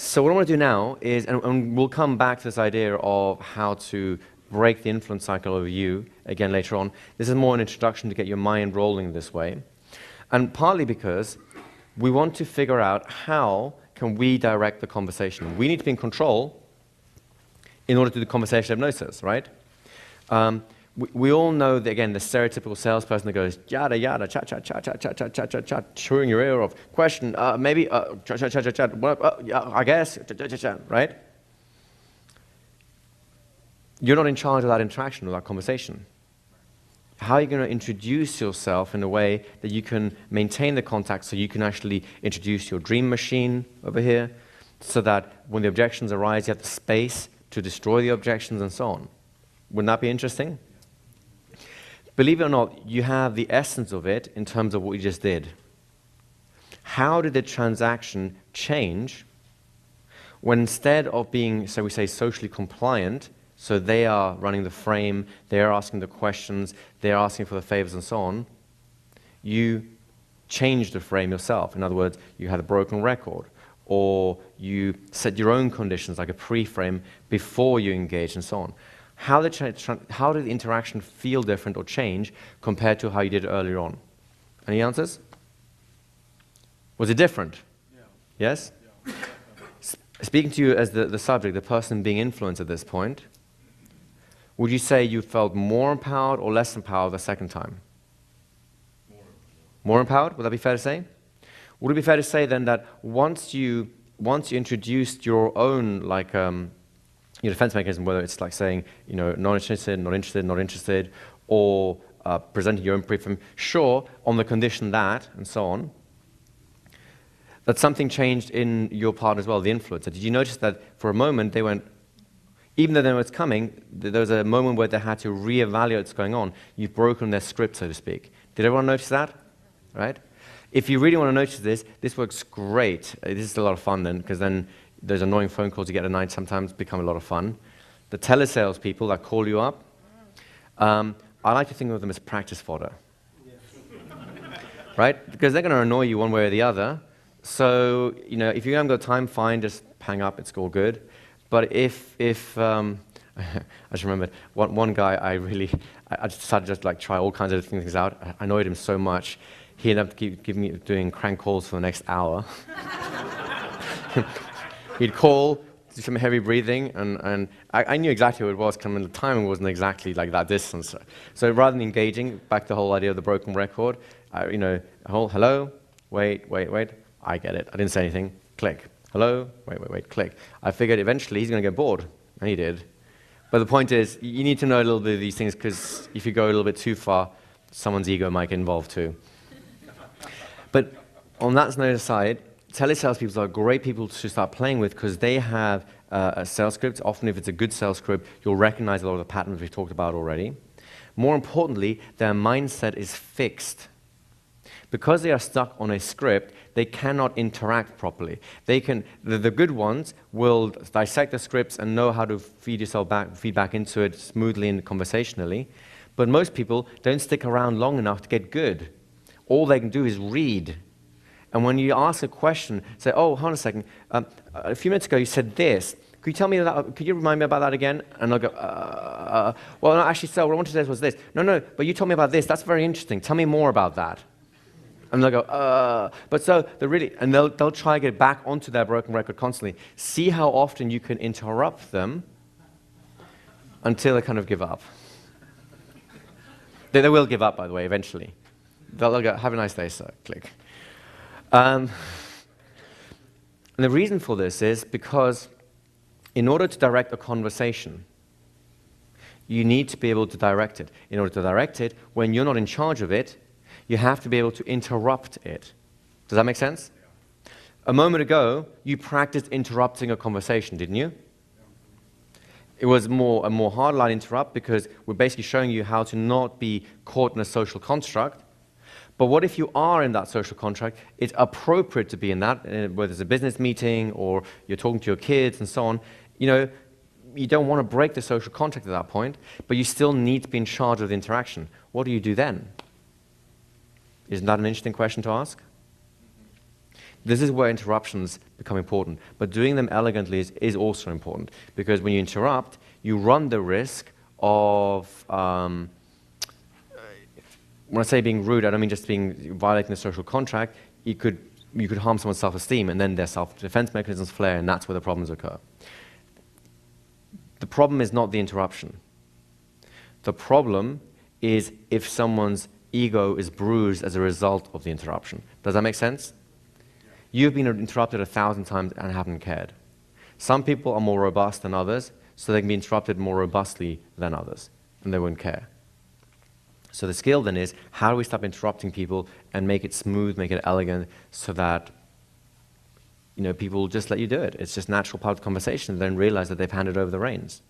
So what I want to do now is, and we'll come back to this idea of how to break the influence cycle over you again later on. This is more an introduction to get your mind rolling this way. And partly because we want to figure out how can we direct the conversation. We need to be in control in order to do the conversation hypnosis, right? We all know, that, again, the stereotypical salesperson that goes, yada, yada, chat, chat, chat, chat, chat, chat, chat, chat, chat, chewing your ear off. Question, maybe, chat, chat, chat, chat, chat, yeah, I guess, chat, chat, chat, chat, right? You're not in charge of that interaction or that conversation. How are you going to introduce yourself in a way that you can maintain the contact so you can actually introduce your dream machine over here so that when the objections arise, you have the space to destroy the objections and so on? Wouldn't that be interesting? Believe it or not, you have the essence of it in terms of what you just did. How did the transaction change when instead of being, so we say, socially compliant, so they are running the frame, they're asking the questions, they're asking for the favors and so on, you changed the frame yourself. In other words, you had a broken record, or you set your own conditions, like a pre-frame, before you engage and so on. How did the interaction feel different or change compared to how you did it earlier on? Any answers? Was it different? Yeah. Yes? Yeah. Speaking to you as the subject, the person being influenced at this point, would you say you felt more empowered or less empowered the second time? More empowered? Would that be fair to say? Would it be fair to say then that once you introduced your own, like, your defense mechanism, whether it's like saying, you know, not interested, not interested, not interested, or presenting your own pre-frame, sure, on the condition that, and so on, that something changed in your part as well, the influencer. Did you notice that for a moment they went, even though they know it's coming, there was a moment where they had to reevaluate what's going on. You've broken their script, so to speak. Did everyone notice that? Right? If you really want to notice this works great. This is a lot of fun then, because then those annoying phone calls you get at night sometimes become a lot of fun. The telesales people that call you up, I like to think of them as practice fodder. Yes. Right? Because they're going to annoy you one way or the other. So, you know, if you haven't got time, fine, just hang up, it's all good. But if I just remembered, one guy I just decided to just like try all kinds of things out. I annoyed him so much, he ended up giving me doing crank calls for the next hour. He'd call, do some heavy breathing, and I knew exactly what it was coming. The timing wasn't exactly like that distance. So rather than engaging, back to the whole idea of the broken record, you know, hello, wait, I get it. I didn't say anything, click. Hello, wait, click. I figured eventually he's going to get bored, and he did. But the point is, you need to know a little bit of these things, because if you go a little bit too far, someone's ego might get involved too. But on that note aside, telesales people are great people to start playing with because they have a sales script. Often if it's a good sales script, you'll recognize a lot of the patterns we've talked about already. More importantly, their mindset is fixed. Because they are stuck on a script, they cannot interact properly. They can, the good ones will dissect the scripts and know how to feed back into it smoothly and conversationally. But most people don't stick around long enough to get good. All they can do is read. And when you ask a question, say, oh, hold on a second, a few minutes ago you said this. Could you tell me that, could you remind me about that again? And I'll go, well, no, actually, so what I wanted to say was this. No, but you told me about this. That's very interesting. Tell me more about that. And they'll go, but so they're really, and they'll try to get back onto their broken record constantly. See how often you can interrupt them until they kind of give up. They will give up, by the way, eventually. They'll go, have a nice day, sir. Click. And the reason for this is because in order to direct a conversation, you need to be able to direct it. In order to direct it, when you're not in charge of it, you have to be able to interrupt it. Does that make sense? Yeah. A moment ago, you practiced interrupting a conversation, didn't you? Yeah. It was a more hardline interrupt because we're basically showing you how to not be caught in a social construct. But what if you are in that social contract? It's appropriate to be in that, whether it's a business meeting or you're talking to your kids and so on. You know, you don't want to break the social contract at that point, but you still need to be in charge of the interaction. What do you do then? Isn't that an interesting question to ask? this is where interruptions become important. But doing them elegantly is also important, because when you interrupt, you run the risk of, when I say being rude, I don't mean just violating the social contract. You could harm someone's self-esteem, and then their self-defense mechanisms flare, and that's where the problems occur. The problem is not the interruption. The problem is if someone's ego is bruised as a result of the interruption. Does that make sense? You've been interrupted 1,000 times and haven't cared. Some people are more robust than others, so they can be interrupted more robustly than others, and they won't care. So the skill then is, how do we stop interrupting people and make it smooth, make it elegant, so that people will just let you do it. It's just natural part of the conversation, and then realize that they've handed over the reins.